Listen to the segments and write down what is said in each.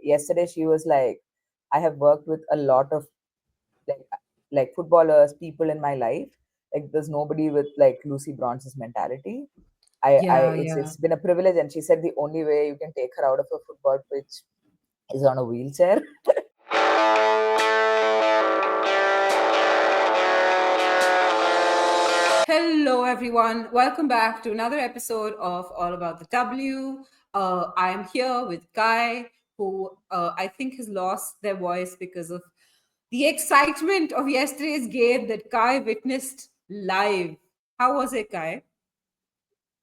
yesterday she was like, I have worked with a lot of like footballers, people in my life. Like there's nobody with like Lucy Bronze's mentality. Yeah, It's yeah. been a privilege, and she said the only way you can take her out of a football pitch is on a wheelchair. Hello, everyone. Welcome back to another episode of All About the W. I'm here with Guy, who I think has lost their voice because of the excitement of yesterday's game that Guy witnessed live. How was it, Guy?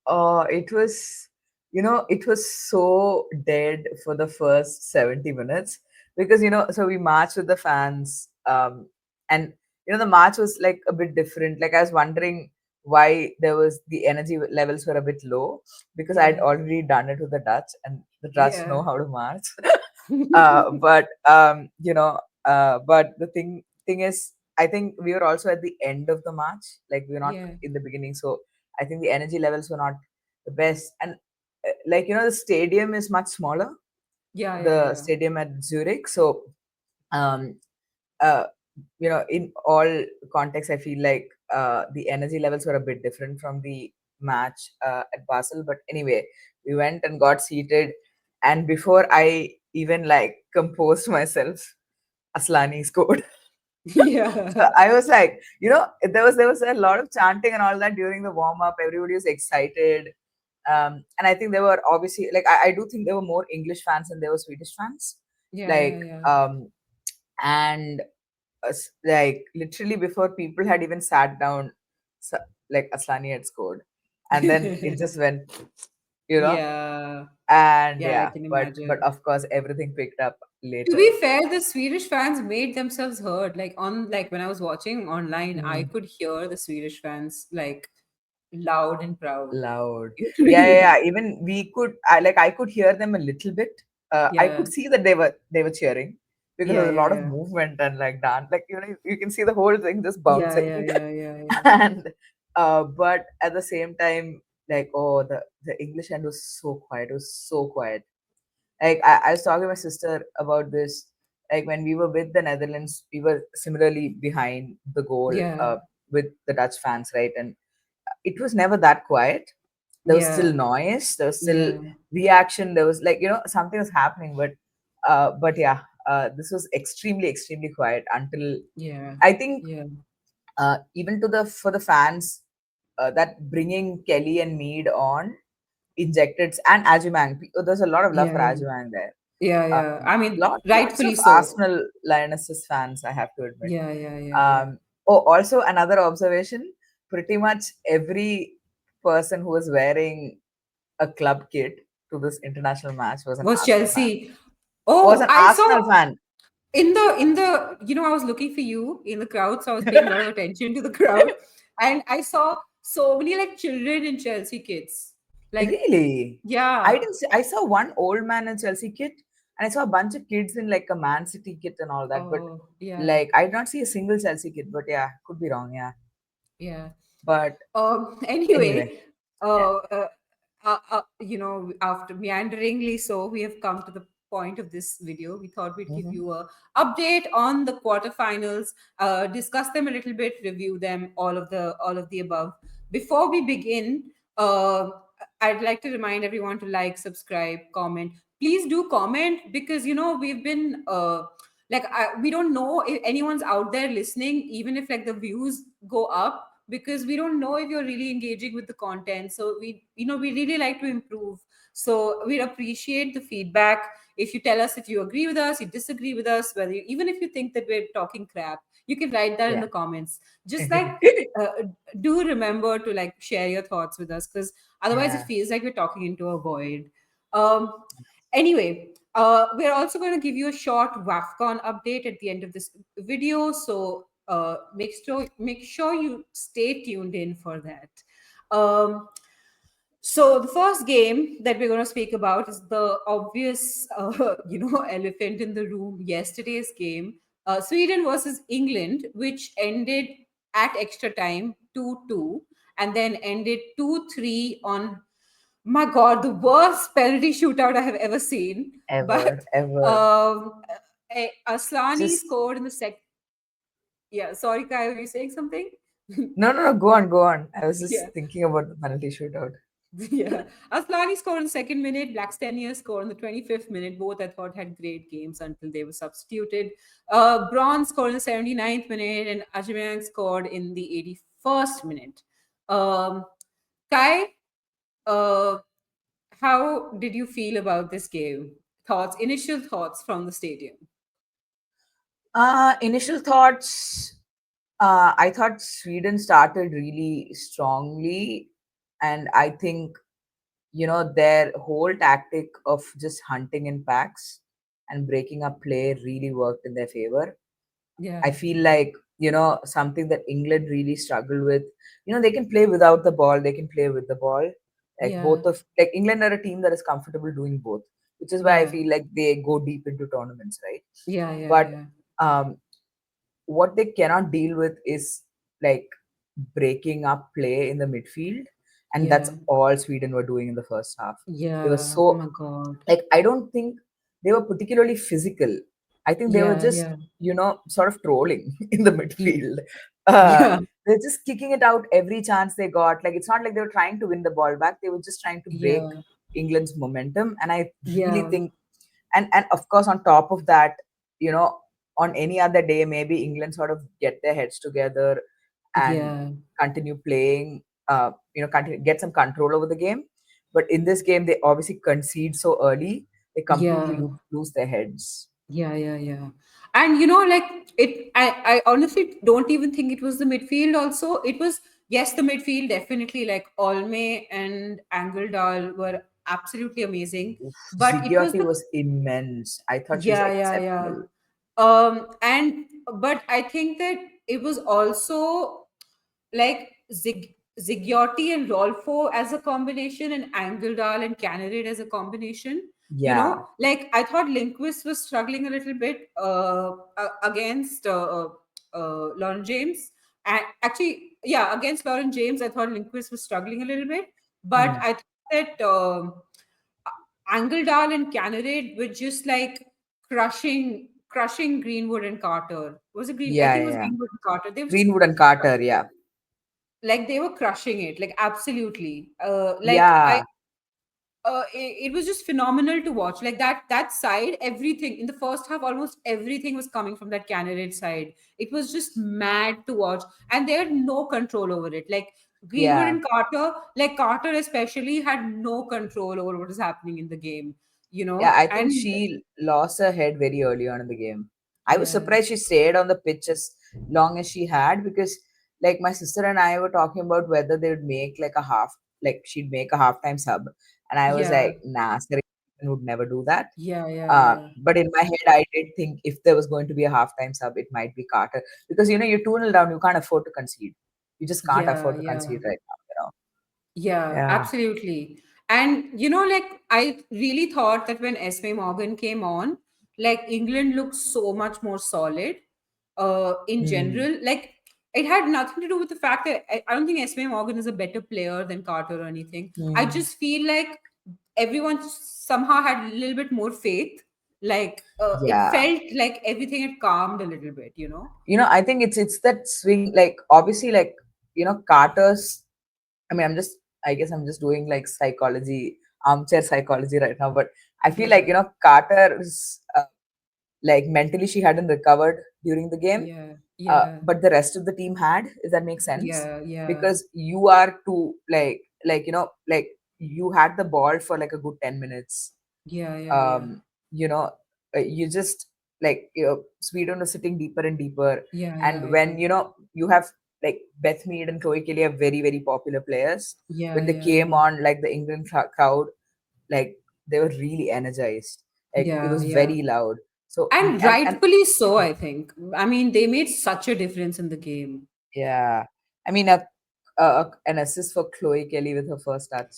It was, it was so dead for the first 70 minutes because, so we marched with the fans. And, the march was like a bit different. Like I was wondering why there was the energy levels were a bit low because I'd Yeah, already done it with the Dutch, and the Dutch know yeah, how to march. But, but the thing is, I think we were also at the end of the march, like we were not yeah, in the beginning. So I think the energy levels were not the best. And like the stadium is much smaller, yeah, yeah, the yeah, stadium at Zurich. So um uh in all contexts, I feel like the energy levels were a bit different from the match at Basel. But anyway, we went and got seated, and before I even like composed myself, Aslani scored. So yeah, I was like, there was a lot of chanting and all that during the warm up. Everybody was excited, and I think there were obviously like I do think there were more English fans than there were Swedish fans. yeah, Like, yeah, yeah. and like literally before people had even sat down, so, like Aslani had scored, and then it just went, you know, Yeah, and yeah, I yeah, can but imagine. of course everything picked up To later. be fair, the Swedish fans made themselves heard. Like when I was watching online, I Mm. could hear the Swedish fans like loud and proud. Loud. Yeah, yeah, Yeah. yeah. Even I could hear them a little bit. I could Yeah. see that they were cheering because Yeah, there's a yeah, lot of yeah. movement and like dance. Like you can see the whole thing just Yeah, yeah, bouncing. yeah, yeah, yeah. And but at the same time, like the English end was so quiet. It was so quiet. Like I was talking to my sister about this. Like when we were with the Netherlands, we were similarly behind the goal Yeah. with the Dutch fans, right? And it was never that quiet. There was still Yeah. noise, there was still Yeah. reaction, there was like something was happening. But yeah, this was extremely quiet until Yeah. I think Yeah. even to the for the fans, that bringing Kelly and Mead on injected, and Ajimang, there's a lot of love Yeah. for Yeah. Ajimang there. Yeah. Yeah. I mean, Lots of rightfully so. Arsenal Lionesses fans, I have to admit. Yeah. Yeah. Yeah. Yeah. um, oh, also another observation: pretty much every person who was wearing a club kit to this international match was an Was Arsenal fan. Chelsea? Was Oh, an I Arsenal saw fan. in the I was looking for you in the crowd, so I was paying a lot of attention to the crowd, and I saw so many like children in Chelsea kids. Like, Really? I yeah. didn't see. I saw one old man in Chelsea kit, and I saw a bunch of kids in like a Man City kit and all that. But Oh, yeah, like, I did not see a single Chelsea kit. But yeah, could be wrong. Yeah, yeah. but anyway, Anyway, yeah. after meanderingly, so we have come to the point of this video. We thought we'd give Hmm. you a update on the quarterfinals, discuss them a little bit, review them, all of the above. Before we begin, uh, I'd like to remind everyone to like, subscribe, comment. Please do comment because we've been we don't know if anyone's out there listening, even if like the views go up, because we don't know if you're really engaging with the content. So we really like to improve. So we'd appreciate the feedback. If you tell us if you agree with us, you disagree with us, whether even if you think that we're talking crap, you can write that in Yeah. the comments. Just like uh, do remember to like share your thoughts with us, because otherwise it Yeah. feels like we're talking into a void. um Anyway, we're also going to give you a short Wafcon update at the end of this video, so make sure you stay tuned in for that. Um, so the first game that we're going to speak about is the obvious, elephant in the room. Yesterday's game, Sweden versus England, which ended at extra time 2-2, and then ended 2-3 on My God, the worst penalty shootout I have ever seen. But Ever, ever. um, Aslani Just scored in the second. Yeah, sorry, Kai, were you saying something? no, no, no. Go on, go on. I was Yeah. just thinking about the penalty shootout. Yeah. Aslani scored in the second minute. Blackstenius scored in the 25th minute. Both I thought had great games until they were substituted. Bronze scored in the 79th minute and Ajmayang scored in the 81st minute. Um, Kai, uh, how did you feel about this game? Thoughts, initial thoughts from the stadium. Initial thoughts. I thought Sweden started really strongly, and I think their whole tactic of just hunting in packs and breaking up play really worked in their favor. I Yeah, feel like something that England really struggle with. They can play without the ball, they can play with the ball. Like yeah, both of like England are a team that is comfortable doing both, which is why I yeah, feel like they go deep into tournaments, right? yeah, yeah, But yeah, um, what they cannot deal with is like breaking up play in the midfield, and that's yeah, all Sweden were doing in the first half. They were yeah. Oh so my God. like I don't think they were particularly physical. I think they were Yeah, just yeah, sort of trolling in the midfield. Uh, yeah, they're just kicking it out every chance they got. Like it's not like they were trying to win the ball back. They were just trying to break yeah, England's momentum. And I really yeah, think, and of course on top of that, you know, on any other day, maybe England sort of get their heads together and yeah, continue playing. Continue get some control over the game. But in this game, they obviously concede so early. They completely yeah. lose their heads. Yeah, yeah, yeah. And like I honestly don't even think it was the midfield also. It was, yes, the midfield definitely, like Olme and Angledal were absolutely amazing. Oof, But it was Zigiotti the, was immense. I thought she was yeah, yeah, yeah. exceptional. And but I think that it was also like Zigiotti and Rolfo as a combination and Angledal and Canarid as a combination. Yeah. Like I thought Lindquist was struggling a little bit against Lauren James. And actually, yeah, against Lauren James, I thought Lindquist was struggling a little bit. But Hmm. I thought that Angledal and Canarid were just like crushing Greenwood and Carter. Was it Green? I Yeah, think it yeah, was yeah. Greenwood and Carter. They were just Greenwood and Carter. Yeah. like they were crushing it, like absolutely. Yeah. It was just phenomenal to watch. Like that side, everything in the first half, almost everything was coming from that candidate side. It was just mad to watch, and they had no control over it. Like Greenwood Yeah. and Carter, like Carter especially, had no control over what was happening in the game. Yeah, I think And she lost her head very early on in the game. I was yeah, surprised she stayed on the pitch as long as she had because, like, my sister and I were talking about whether they would make like a half, like, she'd make a halftime sub. And I was yeah, like, nah, Serena would never do that. yeah, yeah, yeah, But in my head, I did think if there was going to be a halftime sub, it might be Carter because, you're 2-0 down, you can't afford to concede. You just can't yeah, afford to yeah. concede right now. Yeah, Yeah. absolutely. And like I really thought that when Esme Morgan came on, like England looked so much more solid in Hmm. general. Like it had nothing to do with the fact that I don't think Esme Morgan is a better player than Carter or anything. I Hmm. just feel like everyone somehow had a little bit more faith. Like it Yeah. felt like everything had calmed a little bit. I think it's that swing, like obviously, like Carter's. I mean, I guess I'm just doing like psychology, armchair psychology right now. But I feel like Yeah, Carter's like mentally she hadn't recovered during the game, yeah, yeah, but the rest of the team had. If that makes sense, yeah, yeah, because you are to like you had the ball for like a good 10 minutes. yeah, yeah, yeah. um, you know, you just Sweden was sitting deeper and deeper, Yeah, yeah, and yeah. when you have like Bethmead and Chloe Kelly are very very popular players. Yeah, When they yeah. came on, like the England crowd, like they were really energized. Like it Yeah, was yeah. very loud. So And and rightfully so, I think. I mean, they made such a difference in the game. yeah, I mean an assist for Chloe Kelly with her first touch.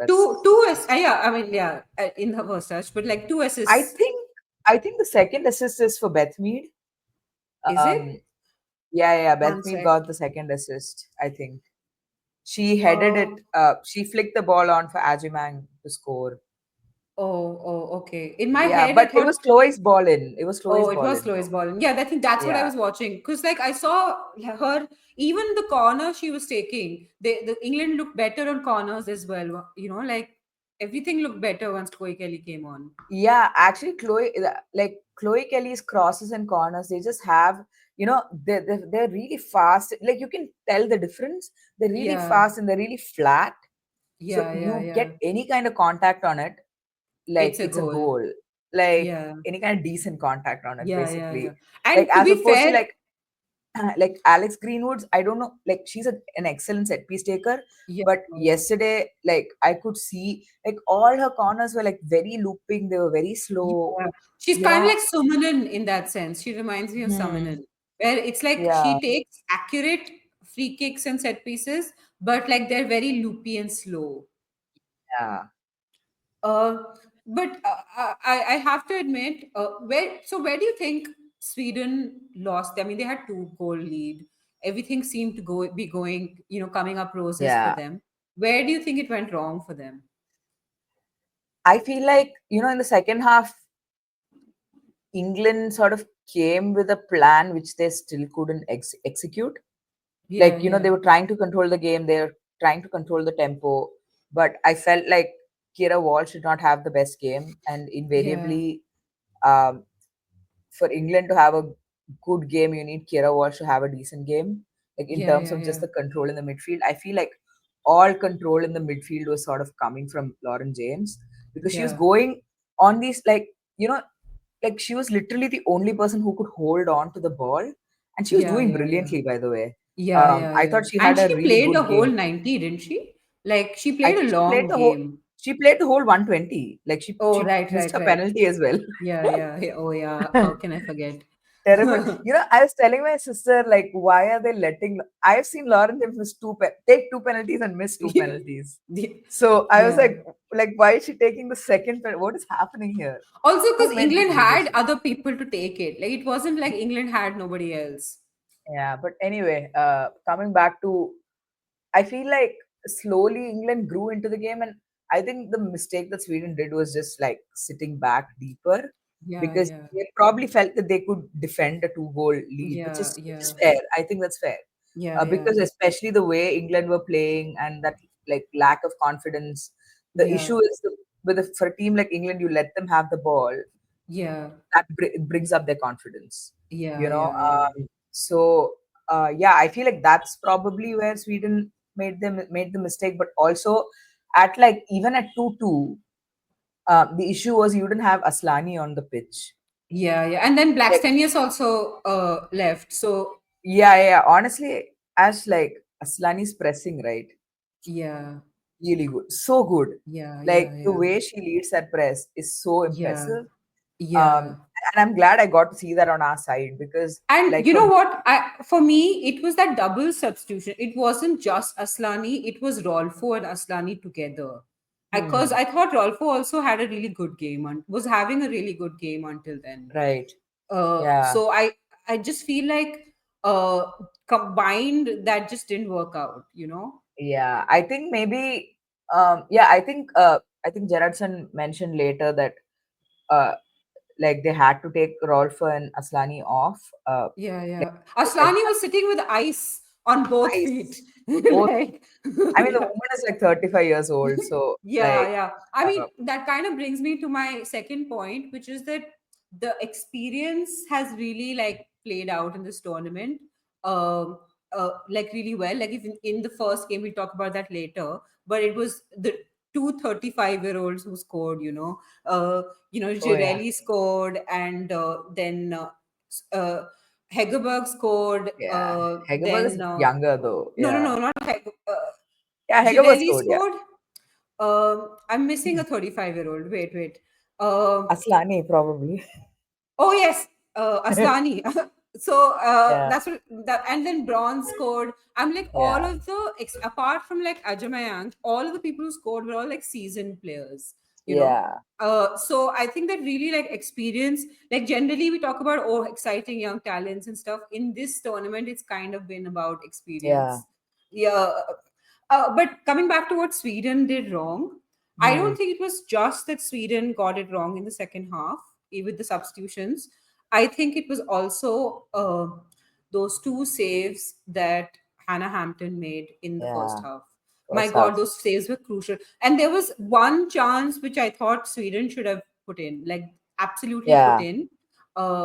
Two, That's two, yeah. I mean, yeah, in her first touch, but like two I assists. think I think the second assist is for Bethmead. Is it? Um, Yeah, yeah, One Bethmead sec. got the second assist, I think. She headed it. Oh, She flicked the ball on for Ajimang to score. okay. In my Yeah, head, I but it thought, was Chloe's ball in. It was oh, Chloe's it ball was in Chloe's though. ball. Yeah, I think that's what I Yeah, was watching. Because, like, I saw her, even the corner she was taking, the England looked better on corners as well. Like, everything looked better once Chloe Kelly came on. yeah. Actually, Chloe Kelly's crosses and corners, they just have, they're really fast. Like you can tell the difference. They're really Yeah, fast and they're really flat. So yeah, yeah, you yeah. get any kind of contact on it, like It's a it's a goal. goal. Like Yeah, any kind of decent contact on it, yeah, yeah, yeah. basically. Like And to as be opposed to fair, like Alex Greenwood's, I don't know, like she's an excellent set piece taker. yeah, But yeah. yesterday, like I could see, like all her corners were like very looping. They were very slow. Yeah. She's You kind of know. like Summonin in that sense. She reminds me of Hmm. Summonin, where it's like Yeah. she takes accurate free kicks and set pieces, but like they're very loopy and slow. Yeah. Uh, but I have to admit, where do you think Sweden lost? I mean, they had 2 goal lead. Everything seemed to be going, coming up roses for Yeah. them. Where do you think it went wrong for them? I feel like, in the second half, England sort of came with a plan which they still couldn't execute. Yeah, Like, yeah, they were trying to control the game, they were trying to control the tempo, but I felt like Kira Wall should not have the best game, and yeah, invariably, um, for England to have a good game, you need Kira Walsh to have a decent game. Like in yeah, terms yeah, of just yeah, the control in the midfield, I feel like all control in the midfield was sort of coming from Lauren James, because she was yeah. going on these, like, like she was literally the only person who could hold on to the ball, and she was Yeah, doing yeah, yeah. brilliantly, by the way. Yeah, yeah, I yeah. thought she And had a she really played the good whole game. 90, didn't she? Like she I played a think long game. she played the whole 120. Like Oh, she right, missed right, a right. penalty as well. Yeah, yeah, yeah. Oh, yeah. How can I forget? Terrible. I was telling my sister, like, why are they letting? I've seen Lauren James miss take 2 penalties and miss 2 penalties. So I was Yeah. like, why is she taking the second? What is happening here? Also, Who because made England this had decision? other people to take it. Like it wasn't like England had nobody else. Yeah, but anyway, coming back to, I feel like slowly England grew into the game, and I think the mistake that Sweden did was just like sitting back deeper, Yeah, because yeah, they probably felt that they could defend a 2 goal lead, yeah, which is yeah, fair. I think that's fair, yeah, yeah, because especially the way England were playing and that like lack of confidence. The yeah, issue is for a team like England, you let them have the ball, yeah, that brings up their confidence. You yeah, know, yeah, yeah. so yeah, I feel like that's probably where Sweden made the mistake. But also, at like even at 2-2, the issue was you didn't have Aslani on the pitch. Yeah, yeah. And then Like, Blackstenius also left. So yeah, yeah, yeah. Honestly, as like Aslani's pressing, right, yeah, really good, so good. yeah, Like yeah, the yeah, way she leads that press is so yeah, impressive. yeah. And I'm glad I got to see that on our side, because And like you for know me, what? For me, it was that double substitution. It wasn't just Aslani, it was Rolfo and Aslani together. Because hmm, I thought Rolfo also had a really good game and was having a really good game until then. right, yeah. So I just feel like uh combined that just didn't work out. Yeah, I think maybe yeah, I think Gerardson mentioned later that uh like they had to take Rolfo and Aslani off. Yeah, Like yeah. at Aslani was sitting with ice on both feet. ice. Both, Like I mean the yeah. woman is like 35 years old, so Yeah, like yeah. I mean, uh, that kind of brings me to my second point, which is that the experience has really like played out in this tournament, like really well. Like if in the first game, we'll talk about that later, but it was the 2 35-year-olds who scored. oh yeah. Girelli scored, and then uh, Hegerberg scored. Yeah. Hegerberg is Then younger though. no, no, Yeah. no, not Hegerberg. Yeah, Hegerberg Girelli scored, yeah. scored. I'm missing a 35-year-old. Wait, wait. Aslani probably. Oh yes, Aslani. So Yeah. that's what that, and then Bronze scored. I'm like all Yeah. of the apart from like Ajamayang, all of the people who scored were all like seasoned players. You know. Yeah. So I think that really like experience, like generally we talk about exciting young talents and stuff. In this tournament, it's kind of been about Yeah. experience. Yeah, But coming back to what Sweden did wrong, I Hmm. don't think it was just that Sweden got it wrong in the second half with the substitutions. I think it was also those two saves that Hannah Hampton made in the first Yeah, half. My first God, half. those saves were crucial. And there was one chance which I thought Sweden should have put in, like absolutely put Yeah, in.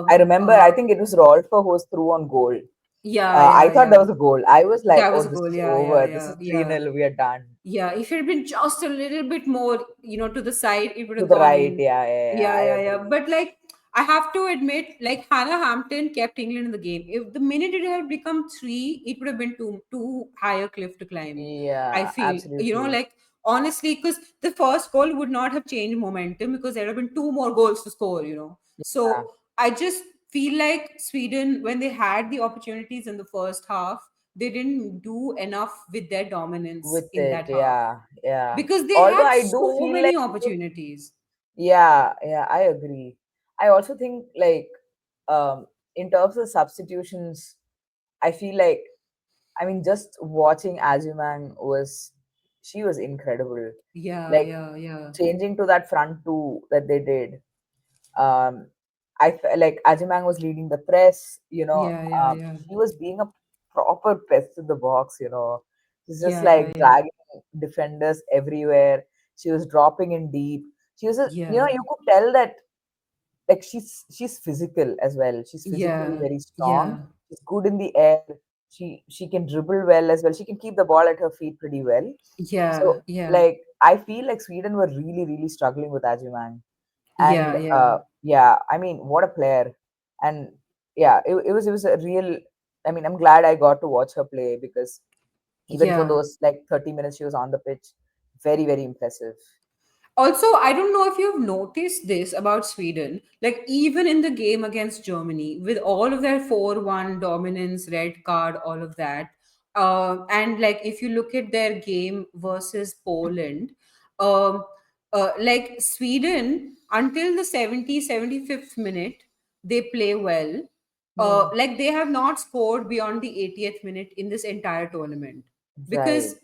I Um, remember. uh, I think it was Rolfo who was through on goal. yeah, I yeah, thought yeah. that was a goal. I was like, That "Oh, was a this goal. is Yeah, yeah, over. This yeah, is 3 yeah. nil. We are done." Yeah, if it had been just a little bit more, to the side, it would To have the gone right, in. yeah, yeah, yeah. Yeah, I yeah, yeah. agree. But like, I have to admit, like Hannah Hampton kept England in the game. If the minute it had become three, it would have been too high a cliff to climb. I Yeah, feel, absolutely. like honestly, because the first goal would not have changed momentum because there have been two more goals to score. Yeah, So I just feel like Sweden, when they had the opportunities in the first half, they didn't do enough with their dominance with in it, that half yeah, yeah. because they Although had I do so feel many like opportunities. yeah, yeah, I agree. I also think like in terms of substitutions, I feel like I mean just watching Azumang was she was incredible. Yeah, Like yeah, yeah, changing to that front two that they did. Um, I felt like Ajimang was leading the press. yeah, yeah, yeah, She was being a proper pest in the box. She's just yeah, yeah, like yeah, dragging defenders everywhere. She was dropping in deep. She was, yeah, you could tell that like she's physical as well. She's physically yeah, very strong. yeah, She's good in the air. She can dribble well as well. She can keep the ball at her feet pretty well. So yeah, yeah, like I feel like Sweden were really really struggling with Ajimang and yeah, yeah, yeah, I mean what a player. And yeah, it was a real, I mean I'm glad I got to watch her play because even for yeah. those like 30 minutes she was on the pitch, very very impressive. Also, I don't know if you've noticed this about Sweden. Like, even in the game against Germany, with all of their 4-1 dominance, red card, all of that, and like if you look at their game versus Poland, um, like Sweden, until the 75th minute, they play well. Hmm. Like, they have not scored beyond the 80th minute in this entire tournament Right. because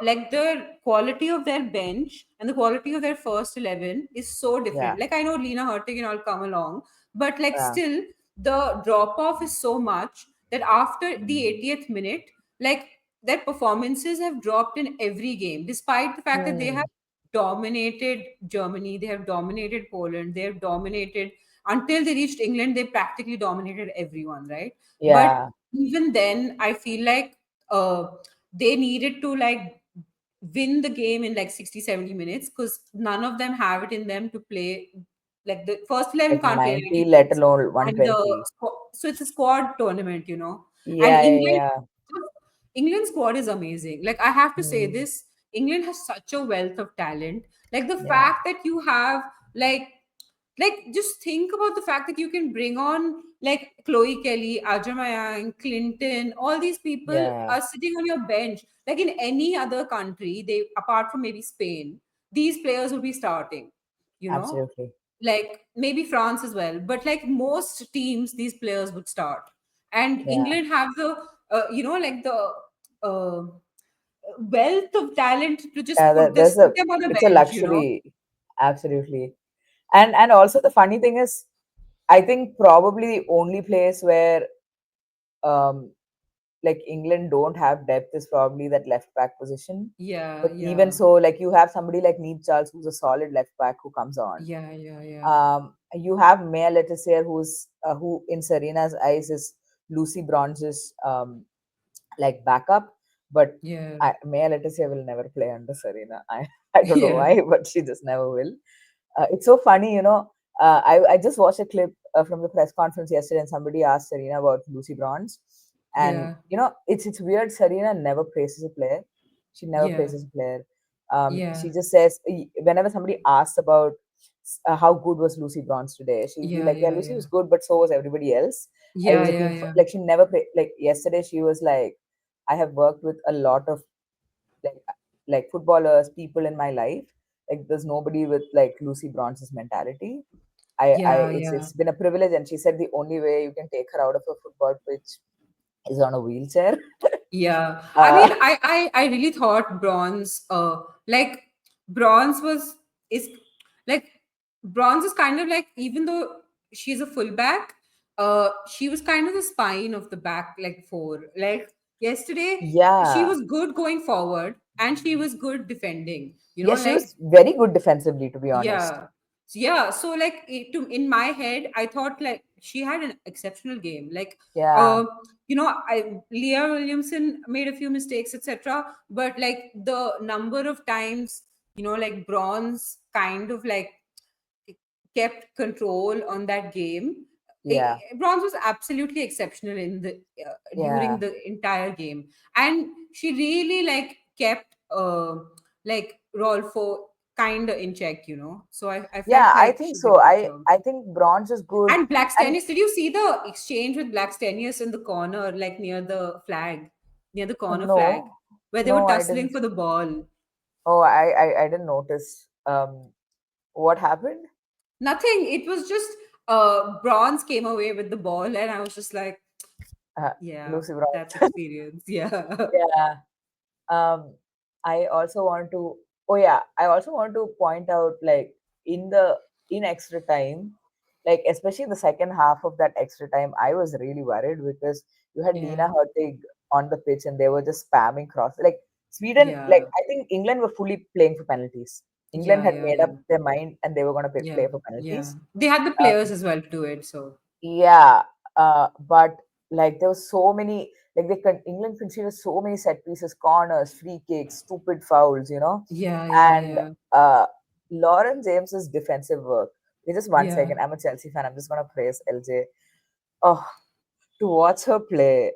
like the quality of their bench and the quality of their first 11 is so Yeah, different. Like I know Lena Hurtig and all come along, but like yeah. still the drop off is so much that after the Hmm. 80th minute, like their performances have dropped in every game, despite the fact that they have Hmm. dominated Germany, they have dominated Poland, they have dominated until they reached England, they practically dominated everyone, right? But Yeah, even then, I feel like they needed to like win the game in like 60, 70 minutes because none of them have it in them to play. Like the first 11 like can't play 90 90 let minutes. alone And $120. so it's a squad tournament. And Yeah, yeah, yeah. England squad is amazing. Like I have to say Hmm. this, England has such a wealth of talent. Like the Yeah, fact that you have like just think about the fact that you can bring on like Chloe Kelly, Ajamayang, Clinton, all these people yeah, are sitting on your bench. Like in any other country, they apart from maybe Spain, these players would be starting, you know, absolutely. like maybe France as well. But like most teams, these players would start. And Yeah, England have the like the uh, wealth of talent to just yeah, put there's put a them on the it's a bench. luxury, absolutely. And also the funny thing is I think probably the only place where um like England don't have depth is probably that left back position. Yeah, But even yeah, so, like you have somebody like Neil Charles who's a solid left back who comes on. yeah, yeah, yeah, You have Maya Letizia who in Serena's eyes is Lucy Bronze's like backup, but yeah. Maya Letizia will never play under Serena. I don't know Yeah, why, but she just never will. It's so funny, I just watched a clip from the press conference yesterday, and somebody asked Serena about Lucy Bronze, and yeah, it's weird. Serena never praises a player. She never yeah, praises a player. yeah, She just says whenever somebody asks about how good was Lucy Bronze today, she'll be yeah, like, "Yeah, yeah, Lucy yeah, was good, but so was everybody else." It yeah, was a yeah, team. yeah, Like she never played. Like yesterday, she was like, "I have worked with a lot of like footballers, people in my life. Like there's nobody with like Lucy Bronze's mentality. I yeah, it's yeah, it's been a privilege." And she said the only way you can take her out of a football pitch is on a wheelchair. Yeah. I Uh, mean, I really thought bronze, like bronze was is like bronze is kind of like, even though she's a fullback, she was kind of the spine of the back, like four. Like yesterday, she yeah, was good going forward and she was good defending. yeah, she Like was very good defensively, to be honest. yeah. Yeah. So like in my head, I thought like she had an exceptional game. Like Yeah, uh, Leah Williamson made a few mistakes, etc. But like the number of times, like bronze kind of like kept control on that game. yeah, Bronze was absolutely exceptional in the during yeah, the entire game, and she really like kept like Rolfo kind of in check. So I yeah. felt I like think she did so. a good I job. I think bronze is good, And and Blackstenius, did you see the exchange with Blackstenius in the corner, like near the flag, near the corner flag, no, where they were no, I tussling didn't. for the ball? Oh, I didn't notice. What happened? Nothing. It was just Bronze came away with the ball, and I was just like, Uh, yeah, Lucy that's Bronze. experience. Yeah. Yeah. Um, I also want to. Oh yeah, I also want to point out, like, in the in extra time, like especially the second half of that extra time, I was really worried because you had Yeah. Lena Hurtig on the pitch and they were just spamming cross. Like Sweden, like Yeah. I think England were fully playing for penalties. England Yeah. had Yeah. made Yeah. up their mind and they were going to Yeah. play for Yeah. penalties. They had the Um, players as well to do it. So yeah, but like there was so many, like England conceded so many set pieces, corners, free kicks, stupid fouls, yeah. Yeah. and Yeah. uh, Lauren James's defensive work. Okay, just one Yeah. second. I'm a Chelsea fan. I'm just gonna praise LJ. Oh, to watch her play,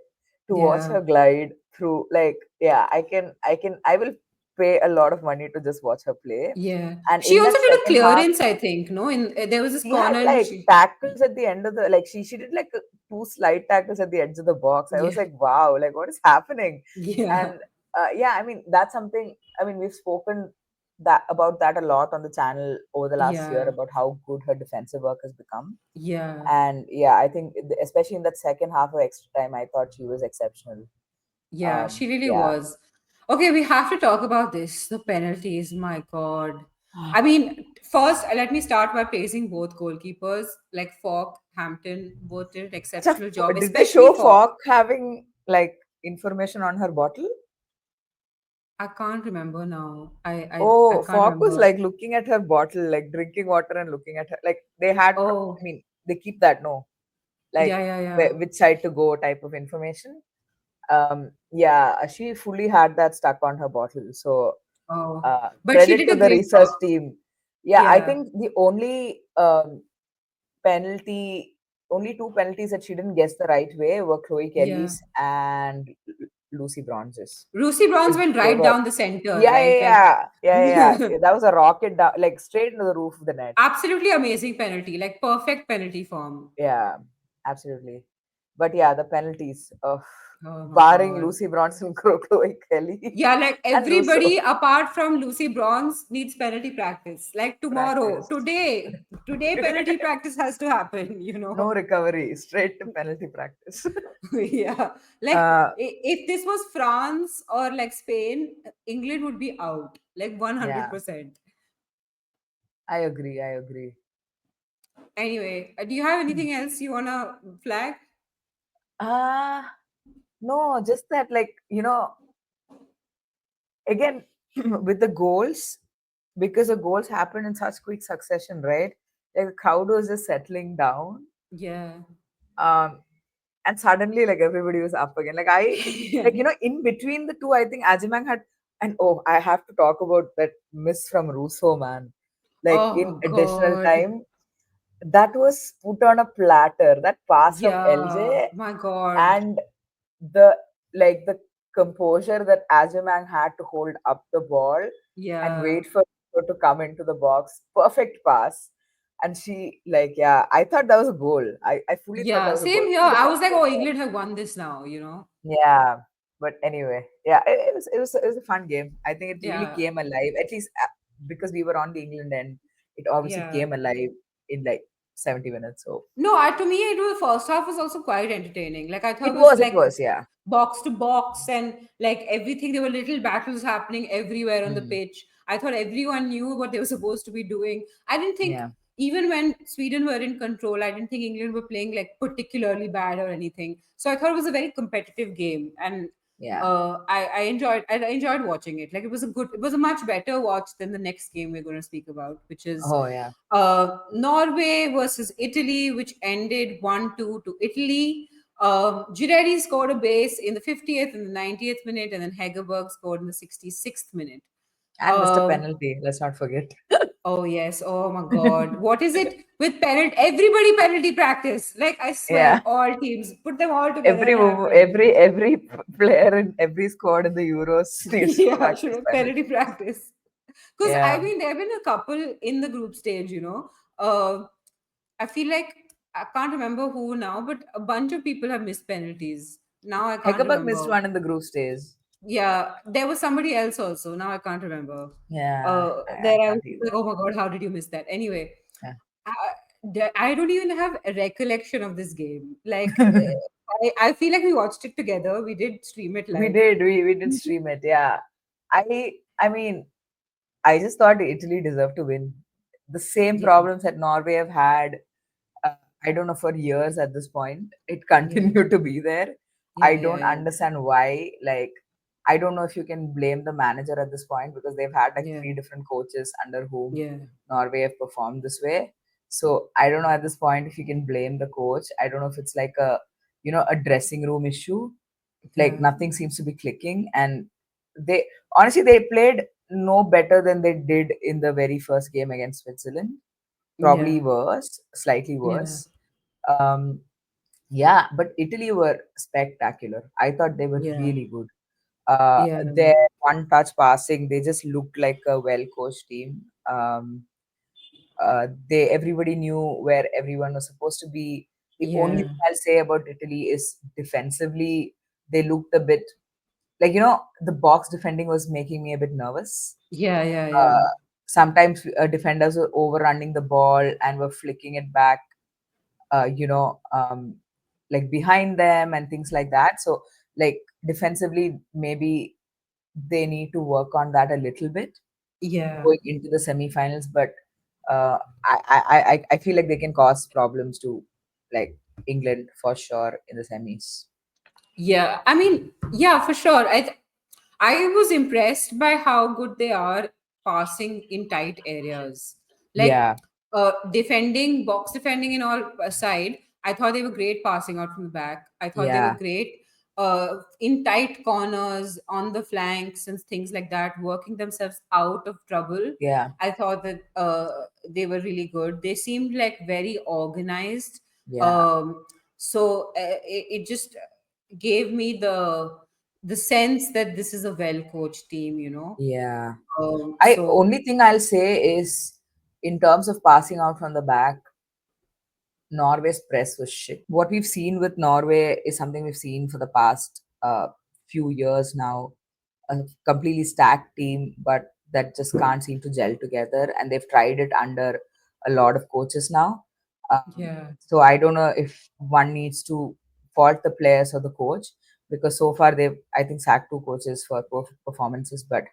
to watch Yeah. her glide through, like, yeah, I will pay a lot of money to just watch her play. Yeah. And She in also that did a second half, clearance, I think. No, in there was this she had corner in which like she. tackles at the end of the, like she did like two slide tackles at the edge of the box. I was Yeah. like, wow, like what is happening? Yeah. And yeah, I mean that's something. I mean we've spoken that about that a lot on the channel over the last year Yeah. about how good her defensive work has become. Yeah. And yeah, I think especially in that second half of extra time, I thought she was exceptional. Yeah, she really Yeah. was. Okay, we have to talk about this. The penalties, my God. I mean, first, let me start by praising both goalkeepers, like Falk, Hampton, both did an Acha, exceptional job, did they especially show Falk. Falk having like information on her bottle? I can't remember now. I Oh, can't Falk was remember. like looking at her bottle, like drinking water and looking at her. Like they had, I Oh, mean, they keep that, no, like yeah, yeah, yeah. which side to go type of information. Yeah, she fully had that stuck on her bottle. So, Oh, but she credit did to a the great research job. team. Yeah, I Yeah, think the penalty, only two penalties that she didn't guess the right way were Chloe yeah. Kelly's and Lucy Bronze's. Lucy Bronze went They right were, down the center, yeah, right? yeah, Like, yeah, yeah, yeah, yeah. That was a rocket down, like straight into the roof of the net. absolutely amazing penalty, like perfect penalty form. Yeah, absolutely. But yeah, the penalties of Oh my barring God. Lucy Bronson, Chloe Kelly, Yeah, like and Russo everybody apart from Lucy Bronze needs penalty practice. Like tomorrow, practice. today penalty practice has to happen, you No know. recovery, straight to penalty practice. Yeah. Like uh, if this was France or like Spain, England would be out. Like yeah, 100%. I agree. I agree. Anyway, do you have anything else you wanna flag? Uh no, just that, like, again, with the goals, because the goals happen in such quick succession, right? Like the crowd was just settling down. Yeah. Um, and suddenly, like, everybody was up again. Like, in between the two, I think Ajimang had, and oh, I have to talk about that miss from Russo, man. Like, in Oh additional God. time, that was put on a platter. That pass from Yeah. LJ, My God. and the the composure that Ajimang had to hold up the ball and Yeah. wait for her to come into the box. Perfect pass. And she, like, yeah, I thought that was a goal. I fully thought that Yeah. was a goal. Same here. She I was like, defended oh, well. England have won this now. Yeah, but anyway, yeah, it was a fun game. I think it really Yeah. came alive. At least because we were on the England end, it obviously Yeah. came alive in like 70 minutes. So No, to me, it was first half was also quite entertaining. Like I thought it it was was, it like was, yeah. box to box and like everything. There were little battles happening everywhere on the Mm, pitch. I thought everyone knew what they were supposed to be doing. I didn't think yeah, even when Sweden were in control, I didn't think England were playing like particularly bad or anything. So I thought it was a very competitive game, and yeah. I enjoyed watching it. Like it was a much better watch than the next game we're going to speak about, which is Oh, yeah. Norway versus Italy, which ended 1-2 to Italy. Girardi scored a base in the 50th and the 90th minute, and then Hegerberg scored in the 66th minute. And Mr. Um, Penalty, let's not forget. oh, yes. Oh, my God. What is it with penalty? Everybody penalty practice. Like, I Yeah. swear, all teams, put them all together Every and have mov- penalty. every player in every squad in the Euros needs to Yeah, practice sure. Penalty penalty. practice. Because, I Yeah. mean, there have been a couple in the group stage. Uh, I feel like I can't remember who now, but a bunch of people have missed penalties. Now I can't Hegerberg missed remember. one in the group stage. Yeah, there was somebody else also. Now I can't remember. Yeah, I There I was can't like, either. oh my God, how did you miss that? Anyway, Yeah. I, I don't even have a recollection of this game. Like, I feel like we watched it together. We did stream it We live. did. We did stream it. Yeah. I mean, I just thought Italy deserved to win. The same Yeah, problems that Norway have had, uh, I don't know, for years at this point. It yeah, continued to be there. I yeah, yeah, don't yeah, understand why. Like, I don't know if you can blame the manager at this point because they've had like yeah, three different coaches under whom yeah, Norway have performed this way. So I don't know at this point if you can blame the coach. I don't know if it's like a dressing room issue. Like yeah, nothing seems to be clicking, and they honestly they played no better than they did in the very first game against Switzerland. Probably yeah, worse, slightly yeah, worse. Um, yeah, but Italy were spectacular. I thought they were yeah, really good. yeah, Their one touch passing, they just looked like a well coached team. They everybody knew where everyone was supposed to be. The only yeah, thing I'll say about Italy is defensively, they looked a bit like the box defending was making me a bit nervous. yeah, yeah, yeah, Uh, Sometimes defenders were overrunning the ball and were flicking it back, uh, you know, um, like behind them and things like that. So, like defensively, maybe they need to work on that a little bit yeah. going into the semifinals. But I feel like they can cause problems to like England for sure in the semis. Yeah, I mean, yeah, for sure. I was impressed by how good they are passing in tight areas. Like Yeah, box defending and all aside, I thought they were great passing out from the back. I thought they were yeah, great in tight corners on the flanks and things like that, working themselves out of trouble. yeah, I thought that they were really good. They seemed like very organized. yeah, So it just gave me the sense that this is a well coached team. yeah. I So only thing I'll say is in terms of passing out from the back, Norway's press was shit. What we've seen with Norway is something we've seen for the past few years now. A completely stacked team, but that just can't seem to gel together. And they've tried it under a lot of coaches now. yeah, So I don't know if one needs to fault the players or the coach because so far they've, I think, sacked two coaches for poor performances. But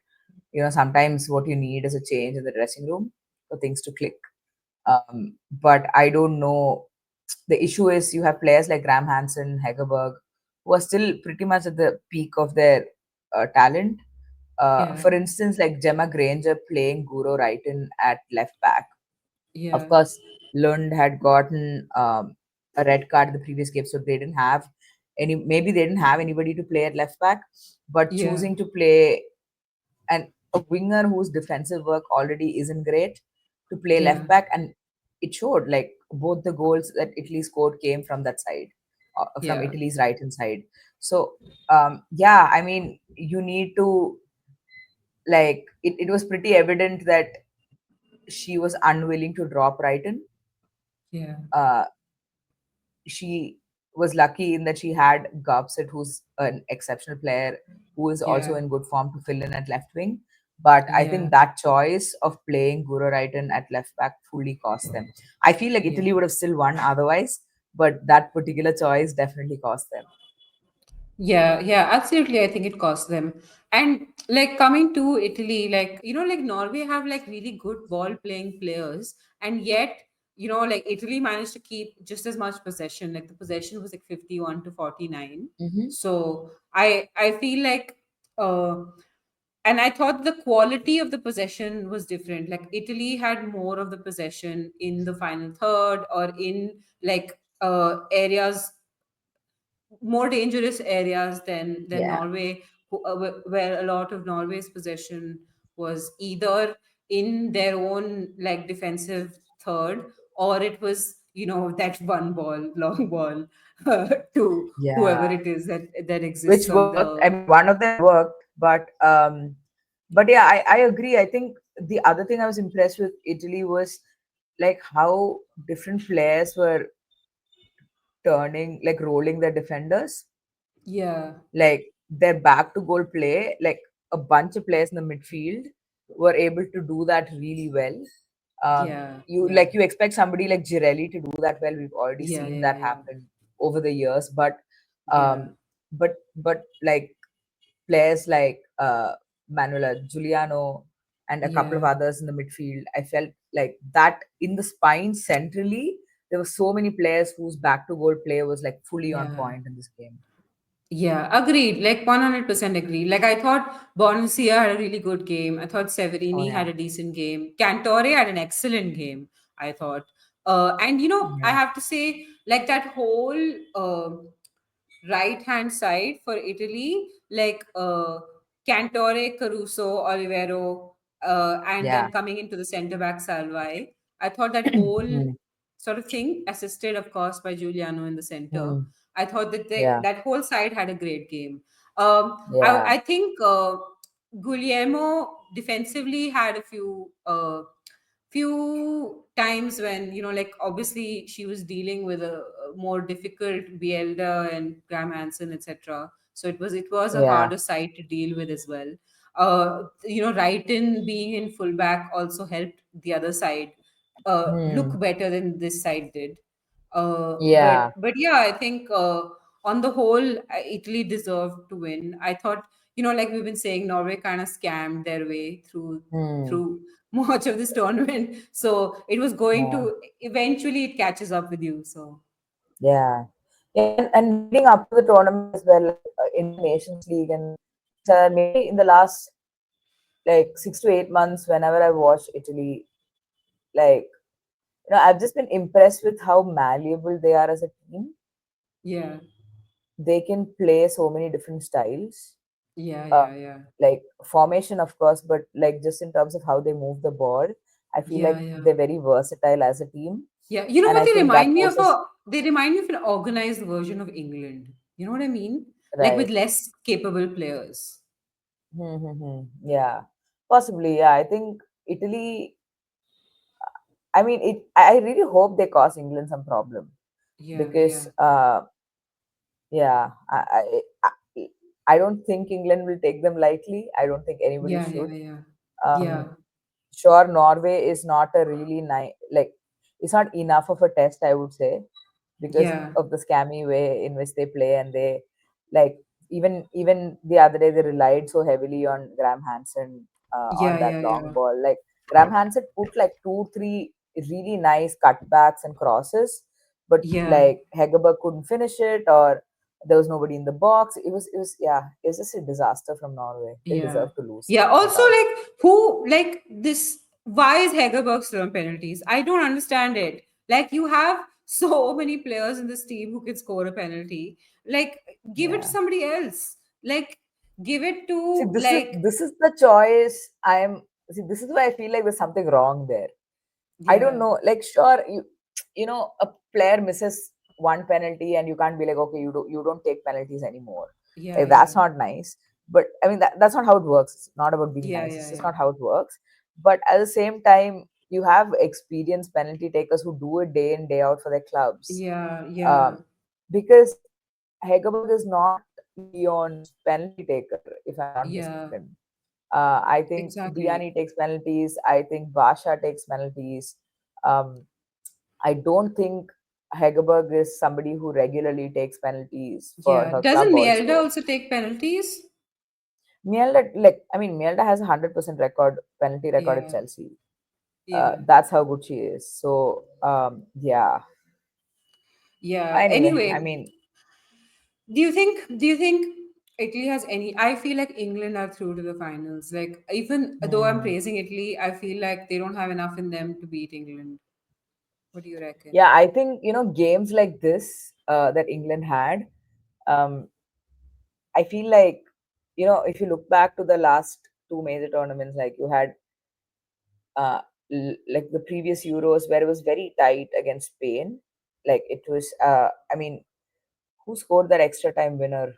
sometimes what you need is a change in the dressing room for things to click. But I don't know. The issue is you have players like Graham Hansen, Hegerberg, who are still pretty much at the peak of their talent. yeah, For instance, like Gemma Granger playing Guroreiten at left back. Of yeah, course, Lund had gotten a red card in the previous game, so they didn't have maybe they didn't have anybody to play at left back, but yeah, choosing to play and a winger whose defensive work already isn't great to play yeah, left back, and it showed like both the goals that Italy scored came from that side, from yeah, Italy's right hand side. So yeah, I mean you need to like it was pretty evident that she was unwilling to drop Brighton. yeah, Uh, she was lucky in that she had Gobset, who's an exceptional player, who is also yeah, in good form to fill in at left wing. But I Yeah, think that choice of playing guroreiten at left back fully cost them. I feel like yeah. Italy would have still won otherwise, but that particular choice definitely cost them. Yeah, yeah, absolutely. I think it cost them. And like coming to Italy, like, like Norway have like really good ball playing players, and yet, like Italy managed to keep just as much possession. Like the possession was like 51 to 49. Hmm. So I feel like and I thought the quality of the possession was different. Like Italy had more of the possession in the final third or in like areas, more dangerous areas than Yeah, Norway, where a lot of Norway's possession was either in their own like defensive third, or it was that one ball, long ball, to whoever yeah, it is that exists which on worked. I the. mean, one of them worked, but yeah, I agree. I think the other thing I was impressed with Italy was like how different players were turning, like rolling their defenders, Yeah, like their back to goal play, like a bunch of players in the midfield were able to do that really well. yeah, You yeah, like you expect somebody like Girelli to do that well. We've already yeah, seen yeah, that yeah, happen over the years, but yeah, like players like Manuela Giuliano and a couple of yeah, others in the midfield, I felt like that in the spine centrally, there were so many players whose back to goal play was like fully on yeah. point in this game. Yeah, agreed. Like 100% agreed. Like I thought Bonacia had a really good game. I thought Oh Severini had yeah, a decent game. Cantore had an excellent game, I thought. And I yeah, have to say, like that whole right hand side for Italy, like Cantore, Caruso, Olivero, and yeah. then coming into the centre back Salvai. I thought that whole Hmm. sort of thing, assisted, of course, by Giuliano in the center. Hmm. I thought that Yeah, that whole side had a great game. yeah, I think Guglielmo defensively had a few times when like obviously she was dealing with a more difficult Bielda and Graham Hansen, etc. So it was a yeah. harder side to deal with as well. Wrighton being in fullback also helped the other side look Hmm. better than this side did. Yeah. But yeah, I think on the whole, Italy deserved to win. I thought, like we've been saying, Norway kind of scammed their way Hmm. through much of this tournament. So it was going Yeah. to eventually it catches up with you. So Yeah. Yeah. And leading up to the tournament as well, like in the Nations League and things like that, maybe in the last like 6 to 8 months, whenever I watch Italy, like I've just been impressed with how malleable they are as a team. yeah, They can play so many different styles. yeah, Uh, yeah, yeah, like formation, of course, but like just in terms of how they move the ball, I feel yeah, like yeah. they're very versatile as a team, Yeah, you know and what I they think that remind me of? forces They remind me of an organized version of England. You know what I mean? Like with right. less capable players. Yeah, possibly. Yeah, I think Italy. I mean, it. I really hope they cause England some problem Yeah, because, yeah, yeah, I don't think England will take them lightly. I don't think anybody yeah, yeah, should. yeah, yeah, Um, sure, Norway is not a really nice, like, it's not enough of a test, I would say, because yeah, of the scammy way in which they play, and they like even the other day they relied so heavily on Graham Hansen yeah, on that yeah, long yeah, ball. Like Graham Hansen put like 2 3 really nice cutbacks and crosses, but yeah. like Hegerberg couldn't finish it, or there was nobody in the box. It was yeah, it was just a disaster from Norway. They Yeah. deserve to lose, Yeah. no Also, doubt. like, who, like, this, why is Hegerberg still on penalties? I don't understand it. Like, you have so many players in this team who can score a penalty. Like, give it to Yeah. somebody else. Like, give it See, to, this is like, this is the choice. See. This is why I feel like there's something wrong there. I don't yeah, know. Like, sure, a player misses one penalty, and you can't be like, okay, you don't take penalties anymore. yeah, Like, yeah, that's not nice. But I mean, that's not how it works. It's not about being yeah, nice. yeah, It's just yeah, not how it works. But at the same time, you have experienced penalty takers who do it day in day out for their clubs. yeah, yeah, Um, because Hegerberg is not Leon's penalty taker, if I'm not yeah. mistaken. I think Exactly. Diani takes penalties. I think Basha takes penalties. Um, I don't think Hegerberg is somebody who regularly takes penalties for Yeah. her club Doesn't Mielda also. also take penalties? Mielda, like, I mean, Mielda has a 100% penalty record at Yeah. Chelsea. Yeah. That's how good she is. So, yeah. Yeah. Anyway, I Anyway, mean, do you think Italy has any? I feel like England are through to the finals. Like, even though I'm hmm. praising Italy, I feel like they don't have enough in them to beat England. What do you reckon? Yeah, I think, games like this that England had, um, I feel like, if you look back to the last two major tournaments, like you had uh, like the previous Euros where it was very tight against Spain. Like it was, I mean, who scored that extra time winner?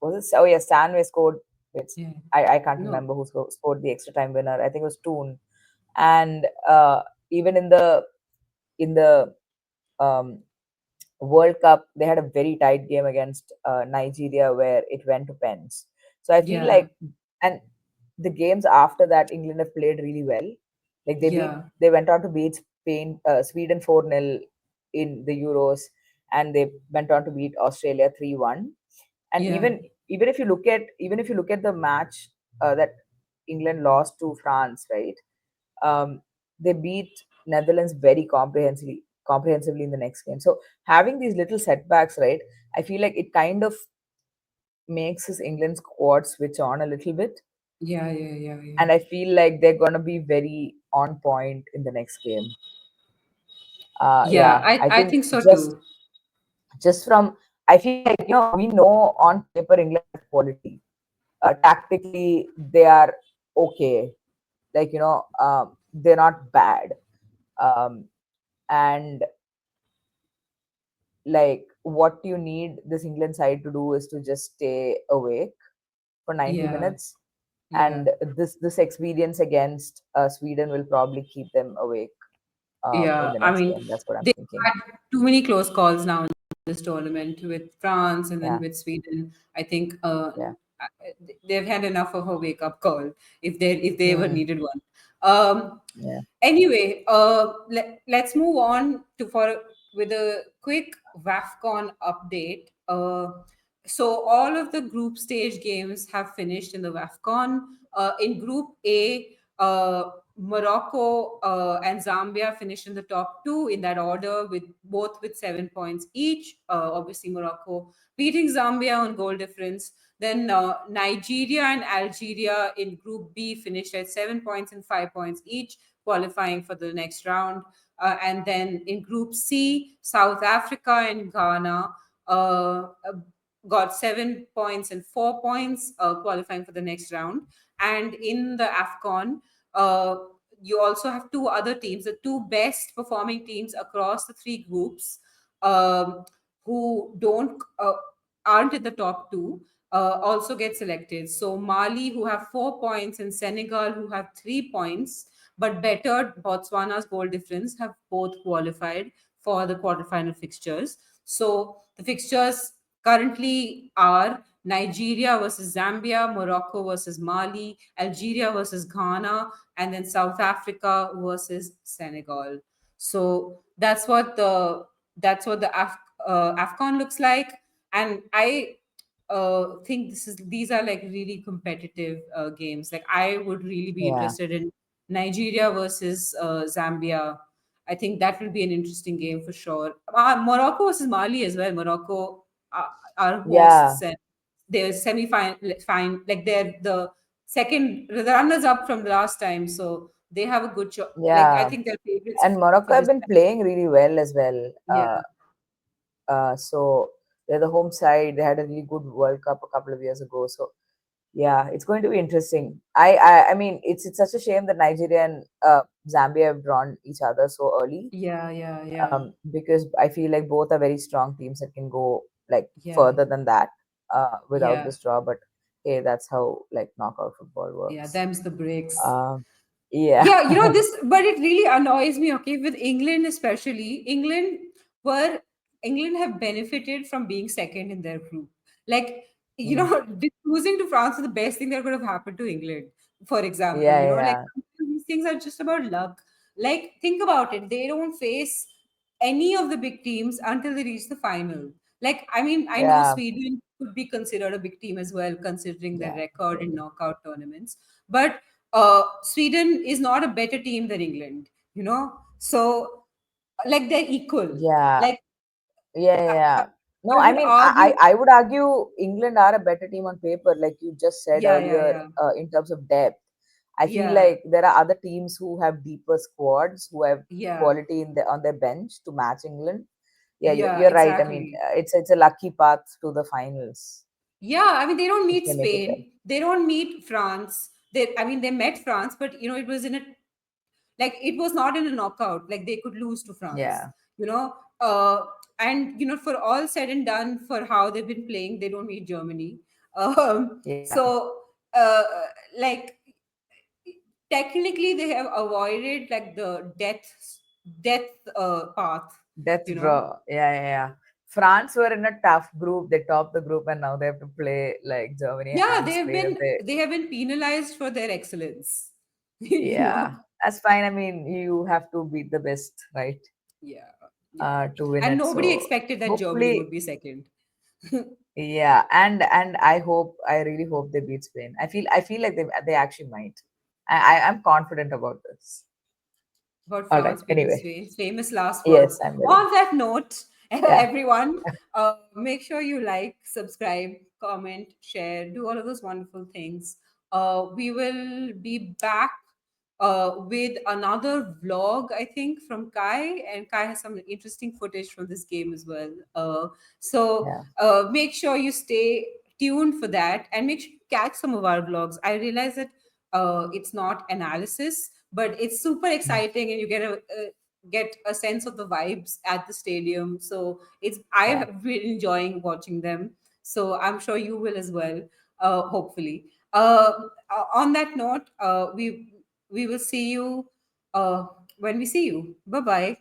Was it? Oh yeah, Stanway scored. It's, Yeah. I can't No. remember who scored the extra time winner. I think it was Toon. And even in the um, World Cup, they had a very tight game against Nigeria where it went to pens. So I feel Yeah. like, and the games after that, England have played really well. Like Yeah. they went on to beat Sweden 4-0 in the Euros, and they went on to beat Australia 3-1. And Yeah. even if you look at the match that England lost to France, right? um, they beat Netherlands very comprehensively in the next game. So having these little setbacks, right? I feel like it kind of makes his England squad switch on a little bit, Yeah. Yeah. Yeah. Yeah. and I feel like they're gonna be very on point in the next game. Yeah. Yeah, I I I think think so just too. just from I feel like we know on paper England has quality. Tactically, they are okay. Like they're not bad. Um, and like what you need this England side to do is to just stay awake for 90 Yeah. minutes, Yeah. and this experience against Sweden will probably keep them awake in Yeah, the I next mean, game. That's what I'm they've thinking. had too many close calls now in this tournament with France and then Yeah, with Sweden. I think yeah, they've had enough of a wake up call if they ever hmm, needed one. Um, yeah, Anyway, let's move on to for with a quick Wafcon update. So all of the group stage games have finished in the Wafcon. In Group A, Morocco and Zambia finished in the top two in that order, with both with 7 points each. Obviously, Morocco beating Zambia on goal difference. Then Nigeria and Algeria in Group B finished at 7 points and 5 points each, qualifying for the next round. And then in Group C, South Africa and Ghana got 7 points and 4 points, qualifying for the next round. And in the AFCON, uh, you also have two other teams, the two best performing teams across the three groups, um, who don't aren't in the top two, also get selected. So Mali, who have 4 points, and Senegal, who have 3 points, but bettered Botswana's goal difference, have both qualified for the quarterfinal fixtures. So the fixtures currently are Nigeria versus Zambia, Morocco versus Mali, Algeria versus Ghana, and then South Africa versus Senegal. So that's what the Afcon looks like, and I think these are like really competitive games. Like, I would really be yeah, interested in Nigeria versus Zambia. I think that will be an interesting game for sure. Morocco versus Mali as well. Morocco are yeah, hosts, and they're semi-final, fine. Like, they're the runners up from last time, so they have a good shot. Like, I yeah. think they're favorites And for Morocco have this been time. playing really well as well. Yeah, So they're the home side. They had a really good World Cup a couple of years ago. So yeah, it's going to be interesting. I mean, it's such a shame that Nigeria and Zambia have drawn each other so early, yeah, yeah, yeah, because I feel like both are very strong teams that can go like yeah, further than that without yeah, this draw. But hey, that's how like knockout football yeah. works. Them's the breaks. Um, yeah, Yeah, this, but it really annoys me. Okay, with England especially, England have benefited from being second in their group. Like, Mm, losing to France is the best thing that could have happened to England. for example. Yeah, Like yeah, sometimes these things are just about luck. Like, think about it, they don't face any of the big teams until they reach the final. Like, I mean, I know yeah, Sweden could be considered a big team as well, considering their yeah, record in really. knockout tournaments. But Sweden is not a better team than England. So, like, they're equal. Yeah, Like, yeah, yeah, I, yeah. No, I I would mean, argue, I would argue England are a better team on paper, like you just said yeah, yeah, earlier, yeah, in terms of depth. I feel yeah, like there are other teams who have deeper squads, who have yeah, quality in on their bench to match England. Yeah, yeah, you're right. I mean, exactly. it's a lucky path to the finals Yeah, I mean, they don't if meet they make it there. Spain. They don't meet France. I mean, they met France, but it was in a, like, it was not in a knockout. Like, they could lose to France. Yeah, You know, uh, and for all said and done, for how they've been playing, they don't meet Germany. yeah. So, uh, like, technically, they have avoided like the death path. Death You know, draw. Yeah, yeah, yeah. France were in a tough group. They topped the group, and now they have to play like Germany yeah, and Spain. If they, they have been penalized for their excellence. yeah, that's fine. I mean, you have to beat the best, right? Yeah, yeah. To win And it. nobody So expected that Germany would hopefully, be second. yeah. And I really hope they beat Spain. I feel like they actually might. I'm confident about this. About All right. France beating Anyway, Spain. Famous last yes, words. I'm ready. On that note, Yeah, everyone, make sure you like, subscribe, comment, share, do all of those wonderful things. We will be back with another vlog, I think, from Kai, and Kai has some interesting footage from this game as well. So yeah, make sure you stay tuned for that, and make sure you catch some of our vlogs. I realize that it's not analysis, but it's super mm, exciting, and you get a sense of the vibes at the stadium. So I yeah. have been enjoying watching them. So I'm sure you will as well. Hopefully. On that note, we will see you uh, when we see you. Bye bye.